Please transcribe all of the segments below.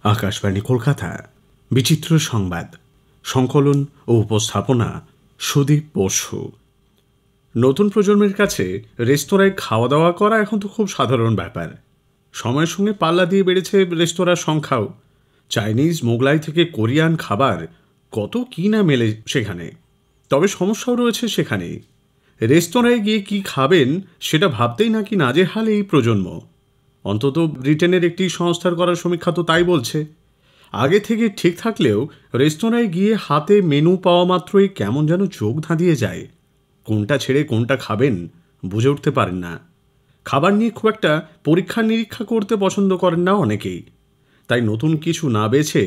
আকাশবাণী কলকাতা বিচিত্র সংবাদ সংকলন ও উপস্থাপনা সুদীপ বসু। নতুন প্রজন্মের কাছে রেস্তোরাঁয় খাওয়া দাওয়া করা এখন তো খুব সাধারণ ব্যাপার। সময়ের সঙ্গে পাল্লা দিয়ে বেড়েছে রেস্তোরাঁর সংখ্যাও। চাইনিজ, মোগলাই থেকে কোরিয়ান খাবার কত কি না মেলে সেখানে। তবে সমস্যাও রয়েছে সেখানেই। রেস্তোরাঁয় গিয়ে কি খাবেন সেটা ভাবতেই নাকি নাজেহাল এই প্রজন্ম। অন্তত ব্রিটেনের একটি সংস্থার করা সমীক্ষা তো তাই বলছে। আগে থেকে ঠিক থাকলেও রেস্তোরাঁয় গিয়ে হাতে মেনু পাওয়া মাত্রই কেমন যেন চোখ ধাঁধিয়ে যায়। কোনটা ছেড়ে কোনটা খাবেন বুঝে উঠতে পারেন না। খাবার নিয়ে খুব একটা পরীক্ষা নিরীক্ষা করতে পছন্দ করেন না অনেকেই। তাই নতুন কিছু না বেছে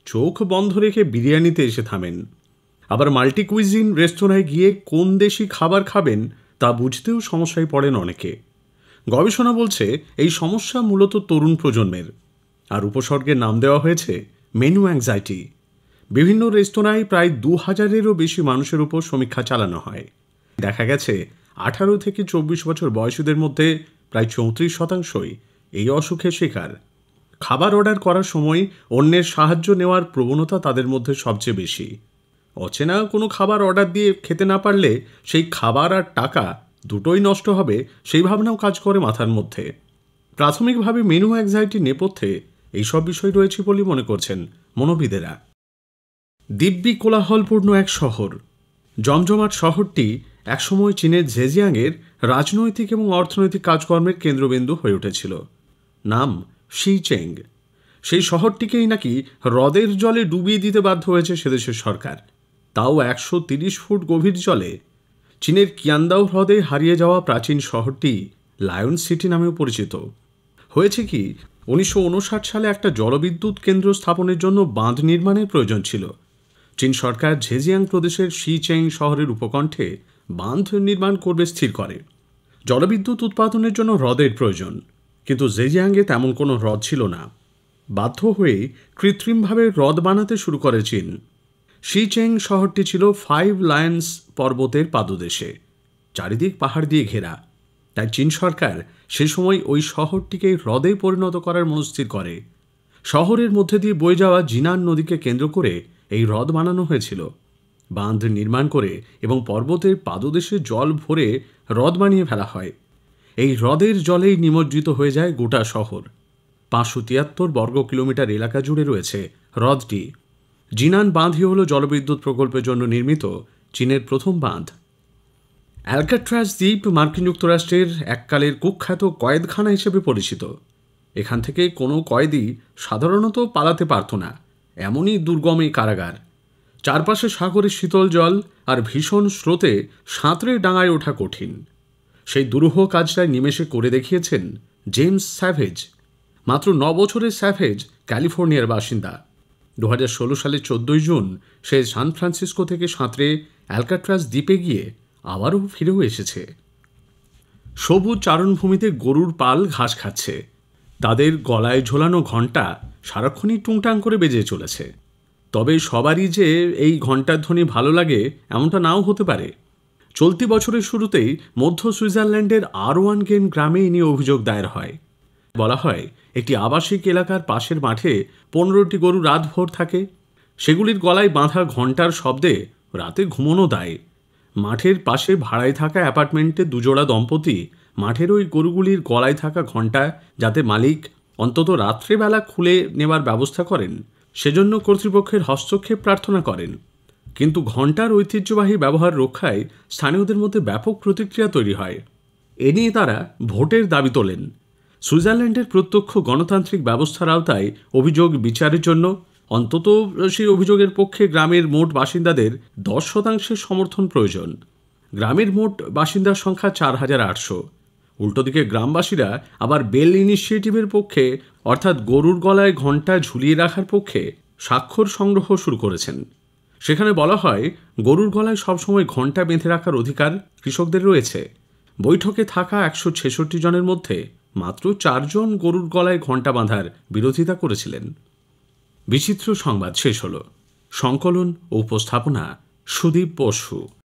চোখ বন্ধ রেখে বিরিয়ানিতে এসে থামেন। আবার মাল্টি কুইজিন রেস্তোরাঁয় গিয়ে কোন দেশি খাবার খাবেন তা বুঝতেও সমস্যায় পড়েন অনেকে। গবেষণা বলছে এই সমস্যা মূলত তরুণ প্রজন্মের। আর উপসর্গের নাম দেওয়া হয়েছে মেনু অ্যাংজাইটি। বিভিন্ন রেস্তোরাঁয় প্রায় 2000-এরও বেশি মানুষের উপর সমীক্ষা চালানো হয়। দেখা গেছে 18 থেকে 24 বছর বয়সীদের মধ্যে প্রায় 34% এই অসুখের শিকার। খাবার অর্ডার করার সময় অন্যের সাহায্য নেওয়ার প্রবণতা তাদের মধ্যে সবচেয়ে বেশি। অচেনা কোনো খাবার অর্ডার দিয়ে খেতে না পারলে সেই খাবার আর টাকা দুটোই নষ্ট হবে সেই ভাবনাও কাজ করে মাথার মধ্যে। প্রাথমিকভাবে মেনু অ্যাংজাইটির নেপথ্যে এইসব বিষয় রয়েছে বলে মনে করছেন মনোবিদেরা। দিব্যি কোলাহলপূর্ণ এক শহর, জমজমাট শহরটি একসময় চীনের জেজিয়াংয়ের রাজনৈতিক এবং অর্থনৈতিক কাজকর্মের কেন্দ্রবিন্দু হয়ে উঠেছিল। নাম শিচেং। সেই শহরটিকেই নাকি হ্রদের জলে ডুবিয়ে দিতে বাধ্য হয়েছে সেদেশের সরকার, তাও 130 ফুট গভীর জলে। চীনের কিয়ানদাও হ্রদে হারিয়ে যাওয়া প্রাচীন শহরটি লায়ন সিটি নামেও পরিচিত। হয়েছে কি, 1959 সালে একটা জলবিদ্যুৎ কেন্দ্র স্থাপনের জন্য বাঁধ নির্মাণের প্রয়োজন ছিল। চীন সরকার ঝেজিয়াং প্রদেশের শিচেং শহরের উপকণ্ঠে বাঁধ নির্মাণ করবে স্থির করে। জলবিদ্যুৎ উৎপাদনের জন্য হ্রদের প্রয়োজন, কিন্তু জেজিয়াংয়ে তেমন কোনো হ্রদ ছিল না। বাধ্য হয়ে কৃত্রিমভাবে হ্রদ বানাতে শুরু করে চীন। শিচেং শহরটি ছিল 5 লায়ন্স পর্বতের পাদদেশে, চারিদিক পাহাড় দিয়ে ঘেরা। তাই চীন সরকার সে সময় ওই শহরটিকে হ্রদে পরিণত করার মনস্থির করে। শহরের মধ্যে দিয়ে বয়ে যাওয়া জিনান নদীকে কেন্দ্র করে এই হ্রদ বানানো হয়েছিল। বাঁধ নির্মাণ করে এবং পর্বতের পাদদেশে জল ভরে হ্রদ বানিয়ে ফেলা হয়। এই হ্রদের জলেই নিমজ্জিত হয়ে যায় গোটা শহর। 573 বর্গ কিলোমিটার এলাকা জুড়ে রয়েছে হ্রদটি। জিনান বাঁধই হল জলবিদ্যুৎ প্রকল্পের জন্য নির্মিত চীনের প্রথম বাঁধ। অ্যালকাট্রাজ দ্বীপ মার্কিন যুক্তরাষ্ট্রের এককালের কুখ্যাত কয়েদখানা হিসেবে পরিচিত। এখান থেকে কোনো কয়েদি সাধারণত পালাতে পারত না, এমনই দুর্গম এই কারাগার। চারপাশে সাগরের শীতল জল আর ভীষণ স্রোতে সাঁতরে ডাঙায় ওঠা কঠিন। সেই দুরূহ কাজটাই নিমেষে করে দেখিয়েছেন জেমস স্যাভেজ। মাত্র 9 বছরের স্যাভেজ ক্যালিফোর্নিয়ার বাসিন্দা। 2016 সালের 14 জুন সে সান ফ্রান্সিসকো থেকে সাঁতরে অ্যালকাট্রাজ দ্বীপে গিয়ে আবারও ফিরেও এসেছে। সবুজ চারণভূমিতে গরুর পাল ঘাস খাচ্ছে। তাদের গলায় ঝোলানো ঘণ্টা সারাক্ষণই টুংটাং করে বেজে চলেছে। তবে সবারই যে এই ঘণ্টার ধ্বনি ভালো লাগে এমনটা নাও হতে পারে। চলতি বছরের শুরুতেই মধ্য সুইজারল্যান্ডের আরওয়ানগেন গ্রামে এ নিয়ে অভিযোগ দায়ের হয়। বলা হয়, একটি আবাসিক এলাকার পাশের মাঠে 15টি গরু রাতভর থাকে। সেগুলির গলায় বাঁধা ঘণ্টার শব্দে রাতে ঘুমোনো দায়। মাঠের পাশে ভাড়ায় থাকা অ্যাপার্টমেন্টে দুজোড়া দম্পতি মাঠের ওই গরুগুলির গলায় থাকা ঘণ্টা যাতে মালিক অন্তত রাত্রেবেলা খুলে নেবার ব্যবস্থা করেন সেজন্য কর্তৃপক্ষের হস্তক্ষেপ প্রার্থনা করেন। কিন্তু ঘণ্টার ঐতিহ্যবাহী ব্যবহার রক্ষায় স্থানীয়দের মধ্যে ব্যাপক প্রতিক্রিয়া তৈরি হয়। এ নিয়ে তারা ভোটের দাবি তোলেন। সুইজারল্যান্ডের প্রত্যক্ষ গণতান্ত্রিক ব্যবস্থার আওতায় অভিযোগ বিচারের জন্য অন্তত সেই অভিযোগের পক্ষে গ্রামের মোট বাসিন্দাদের 10% সমর্থন প্রয়োজন। গ্রামের মোট বাসিন্দার সংখ্যা 4800। উল্টোদিকে গ্রামবাসীরা আবার বেল ইনিশিয়েটিভের পক্ষে, অর্থাৎ গরুর গলায় ঘণ্টা ঝুলিয়ে রাখার পক্ষে স্বাক্ষর সংগ্রহ শুরু করেছেন। সেখানে বলা হয়, গরুর গলায় সবসময় ঘণ্টা বেঁধে রাখার অধিকার কৃষকদের রয়েছে। বৈঠকে থাকা 166 জনের মধ্যে মাত্র 4 জন গরুর গলায় ঘণ্টা বাঁধার বিরোধিতা করেছিলেন। বিচিত্র সংবাদ শেষ হল। সংকলন ও উপস্থাপনা সুদীপ বসু।